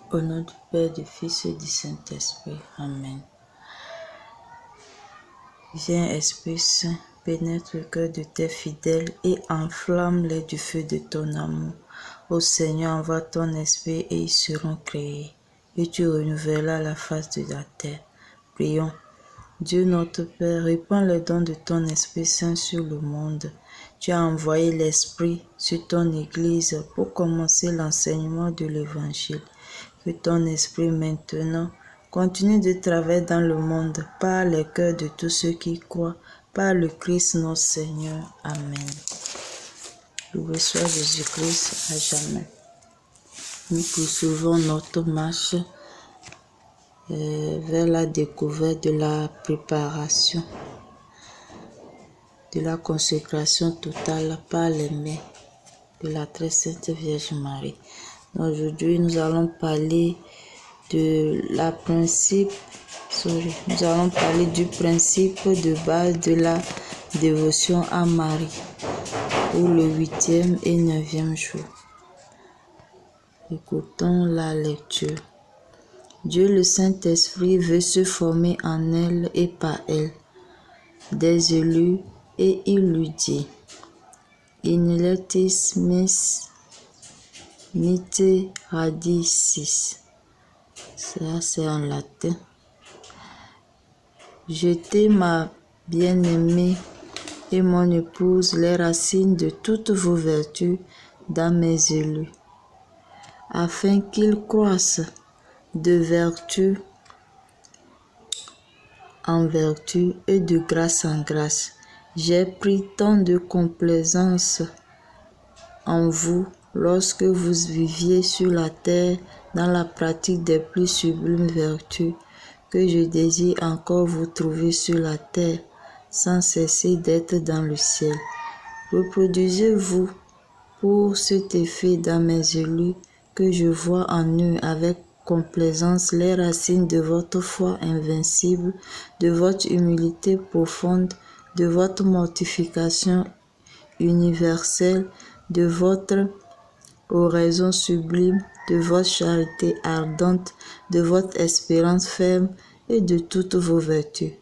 Au nom du Père, du Fils et du Saint-Esprit. Amen. Viens, Esprit Saint, pénètre le cœur de tes fidèles et enflamme-les du feu de ton amour. Ô Seigneur, envoie ton esprit et ils seront créés, et tu renouvelleras la face de la terre. Prions. Dieu notre Père, répands les dons de ton Esprit Saint sur le monde. Tu as envoyé l'Esprit sur ton Église pour commencer l'enseignement de l'Évangile. Que ton Esprit maintenant continue de travailler dans le monde par les cœurs de tous ceux qui croient, par le Christ notre Seigneur. Amen. Loué soit Jésus-Christ à jamais. Nous poursuivons notre marche vers la découverte de la préparation, de la consécration totale par les mains de la très sainte Vierge Marie. Aujourd'hui, nous allons parler nous allons parler du principe de base de la dévotion à Marie pour le 8e et 9e jour. Écoutons la lecture. Dieu le Saint-Esprit veut se former en elle et par elle des élus et il lui dit: In letis mis mite radicis. Ça, c'est en latin. Jetez ma bien-aimée et mon épouse les racines de toutes vos vertus dans mes élus, afin qu'ils croissent de vertu en vertu et de grâce en grâce. J'ai pris tant de complaisance en vous lorsque vous viviez sur la terre dans la pratique des plus sublimes vertus, que je désire encore vous trouver sur la terre, sans cesser d'être dans le ciel. Reproduisez-vous pour cet effet dans mes élus, que je vois en eux avec complaisance les racines de votre foi invincible, de votre humilité profonde, de votre mortification universelle, de votre oraison sublime, de votre charité ardente, de votre espérance ferme et de toutes vos vertus.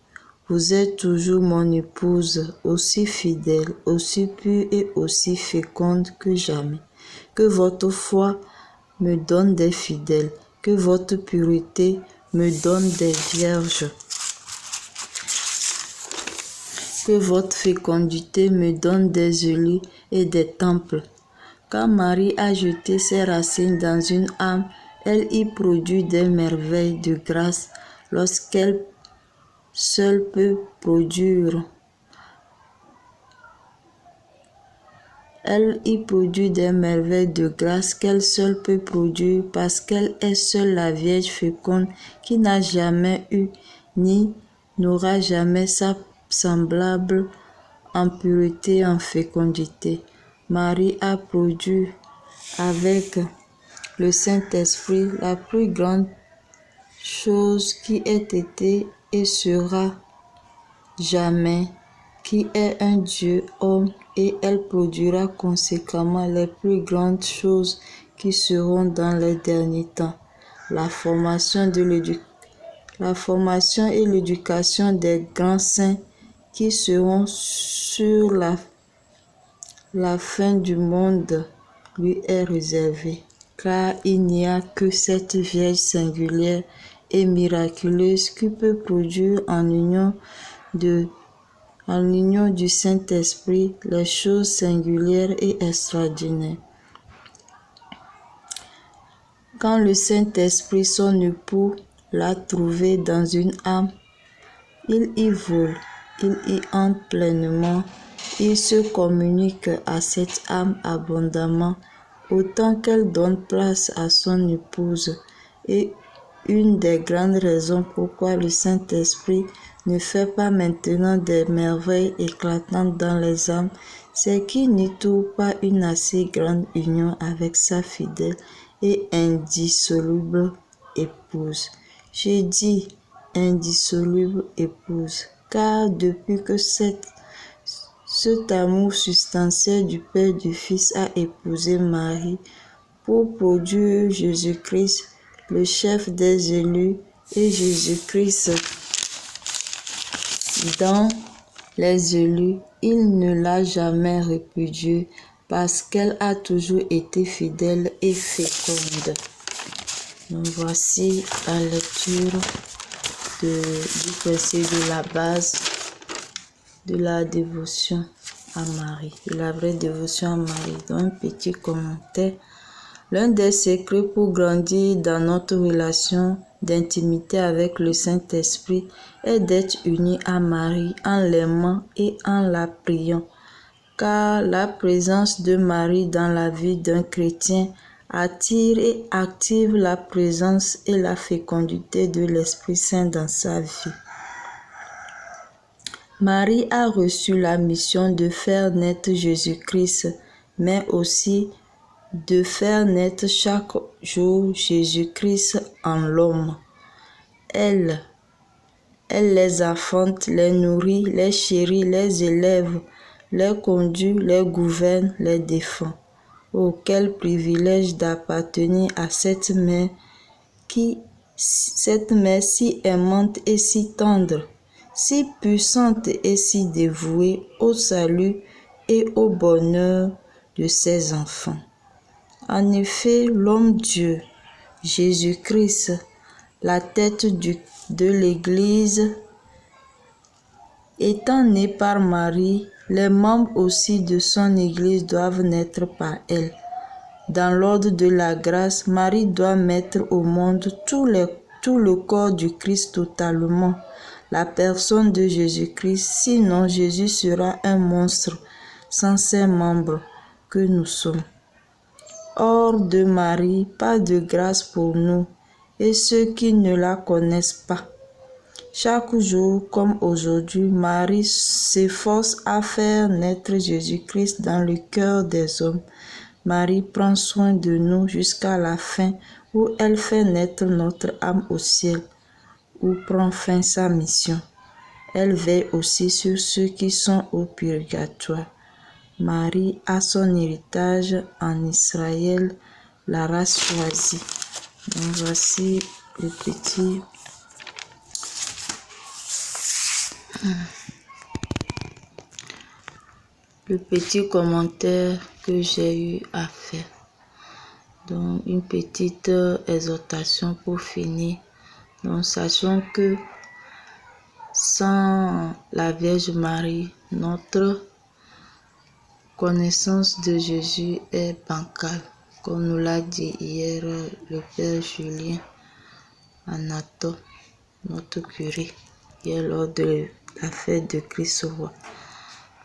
Vous êtes toujours mon épouse, aussi fidèle, aussi pure et aussi féconde que jamais. Que votre foi me donne des fidèles, que votre pureté me donne des vierges, que votre fécondité me donne des élus et des temples. Quand Marie a jeté ses racines dans une âme, elle y produit des merveilles de grâce lorsqu'elle seule peut produire. Elle y produit des merveilles de grâce qu'elle seule peut produire parce qu'elle est seule la Vierge féconde qui n'a jamais eu ni n'aura jamais sa semblable en pureté et en fécondité. Marie a produit avec le Saint-Esprit la plus grande chose qui ait été et sera jamais, qui est un Dieu homme, et elle produira conséquemment les plus grandes choses qui seront dans les derniers temps. La formation et l'éducation des grands saints qui seront sur la fin du monde lui est réservée, car il n'y a que cette Vierge singulière et miraculeuse qui peut produire en union du Saint-Esprit les choses singulières et extraordinaires. Quand le Saint-Esprit, son époux, l'a trouvé dans une âme, il y vole, il y entre pleinement, il se communique à cette âme abondamment, autant qu'elle donne place à son épouse. Et une des grandes raisons pourquoi le Saint-Esprit ne fait pas maintenant des merveilles éclatantes dans les âmes, c'est qu'il n'y trouve pas une assez grande union avec sa fidèle et indissoluble épouse. J'ai dit indissoluble épouse, car depuis que cet amour substantiel du Père du Fils a épousé Marie pour produire Jésus-Christ, le chef des élus, et Jésus-Christ. Dans les élus, il ne l'a jamais répudiée parce qu'elle a toujours été fidèle et féconde. Donc voici la lecture du principe de la base de la dévotion à Marie, de la vraie dévotion à Marie. Donc un petit commentaire. L'un des secrets pour grandir dans notre relation d'intimité avec le Saint-Esprit est d'être unis à Marie en l'aimant et en la priant, car la présence de Marie dans la vie d'un chrétien attire et active la présence et la fécondité de l'Esprit Saint dans sa vie. Marie a reçu la mission de faire naître Jésus-Christ, mais aussi de faire naître chaque jour Jésus-Christ en l'homme. Elle les affronte, les nourrit, les chérit, les élève, les conduit, les gouverne, les défend. Oh, quel privilège d'appartenir à cette mère si aimante et si tendre, si puissante et si dévouée au salut et au bonheur de ses enfants. En effet, l'homme-Dieu, Jésus-Christ, la tête de l'Église, étant né par Marie, les membres aussi de son Église doivent naître par elle. Dans l'ordre de la grâce, Marie doit mettre au monde tout le corps du Christ totalement, la personne de Jésus-Christ, sinon Jésus sera un monstre sans ses membres que nous sommes. Hors de Marie, pas de grâce pour nous et ceux qui ne la connaissent pas. Chaque jour, comme aujourd'hui, Marie s'efforce à faire naître Jésus-Christ dans le cœur des hommes. Marie prend soin de nous jusqu'à la fin où elle fait naître notre âme au ciel, où prend fin sa mission. Elle veille aussi sur ceux qui sont au purgatoire. Marie a son héritage en Israël, la race choisie. Donc voici le petit commentaire que j'ai eu à faire. Donc une petite exhortation pour finir. Donc sachons que sans la Vierge Marie, notre connaissance de Jésus est bancale, comme nous l'a dit hier le Père Julien Anato, notre curé, hier lors de la fête de Christ roi.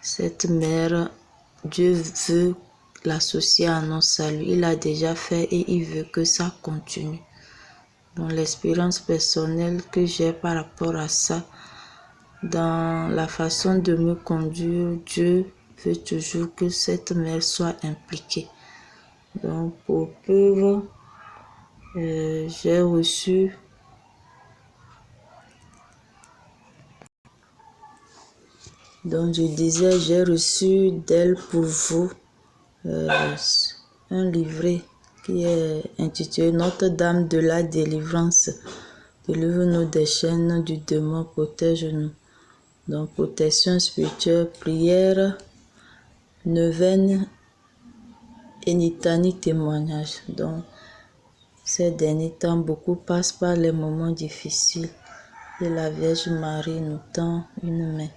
Cette mère, Dieu veut l'associer à nos saluts. Il a déjà fait et il veut que ça continue. Donc l'expérience personnelle que j'ai par rapport à ça, dans la façon de me conduire, Dieu veut toujours que cette mère soit impliquée. Donc pour preuve, j'ai reçu j'ai reçu d'elle pour vous un livret qui est intitulé Notre-Dame de la délivrance. Délivre-nous des chaînes du démon, protège-nous. Donc protection spirituelle, prière, neuvaine et litanie témoignage. Donc ces derniers temps, beaucoup passent par les moments difficiles et la Vierge Marie nous tend une main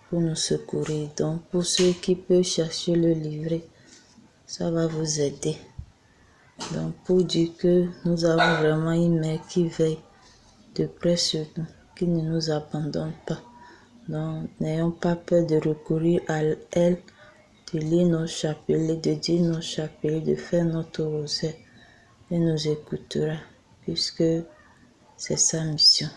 pour nous secourir. Donc pour ceux qui peuvent chercher le livret, ça va vous aider. Donc pour dire que nous avons vraiment une mère qui veille de près sur nous, qui ne nous abandonne pas. Donc n'ayons pas peur de recourir à elle, de lire nos chapelets, de dire nos chapelets, de faire notre rosaire. Elle nous écoutera puisque c'est sa mission.